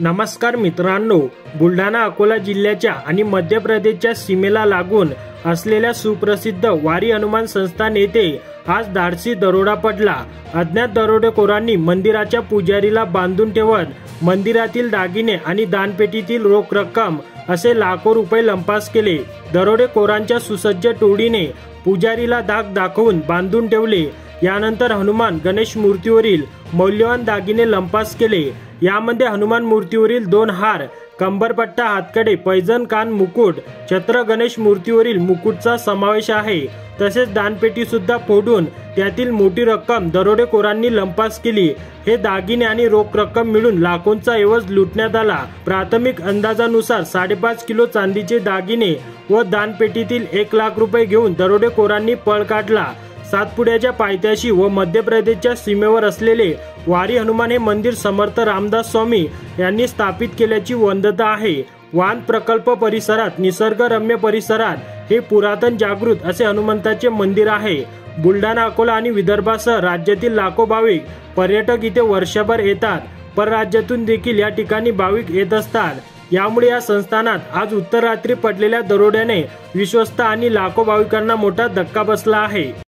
नमस्कार मित्रांनो, बुलढाणा अकोला जिल्ह्याच्या आणि मध्य प्रदेशच्या सीमेला लागून असलेल्या सुप्रसिद्ध वारी हनुमान संस्थान येथे आज धाडसी दरोडा पडला। अज्ञात दरोडेखोरांनी मंदिराच्या पुजारीला बांधून ठेवत मंदिरातील दागिने आणि दानपेटीतील रोख रक्कम असे लाखो रुपये लंपास केले। दरोडेखोरांच्या सुसज्ज टोळीने पुजारीला धाक दाखवून बांधून ठेवले। यानंतर हनुमान गणेश मूर्तीवरील मौल्यवान दागिने लंपास केले। यामध्ये हनुमान मूर्तीवरील 2 हार, कंबरपट्टा, हातकडे, पैजण, कान, मुकुट, छत्र गणेश मूर्तीवरील मुकुटचा समावेश आहे। तसेच दानपेटी सुद्धा फोडून त्यातील मोठी रक्कम दरोडेखोरांनी लंपास केली। हे दागिने आणि रोख रक्कम मिळून लाखोंचा ऐवज लुटण्यात आला। प्राथमिक अंदाजानुसार 5.5 किलो चांदीचे दागिने व दानपेटीतील 1 लाख रुपये घेऊन दरोडेखोरांनी पळ काढला। सातपुड्याच्या पायथ्याशी व मध्य प्रदेशच्या सीमेवर असलेले वारी हनुमान हे मंदिर समर्थ रामदास स्वामी यांनी स्थापित केल्याची वदंता आहे। वान प्रकल्प परिसरात निसर्गरम्य परिसरात हे पुरातन जागृत असे हनुमंताचे मंदिर आहे। बुलढाणा, अकोला आणि विदर्भासह राज्यातील लाखो भाविक पर्यटक इथे वर्षभर येतात। परराज्यातून देखील या ठिकाणी भाविक येत असतात। यामुळे या संस्थानात आज उत्तर रात्री पडलेल्या दरोड्याने विश्वस्त आणि लाखो भाविकांना मोठा धक्का बसला आहे।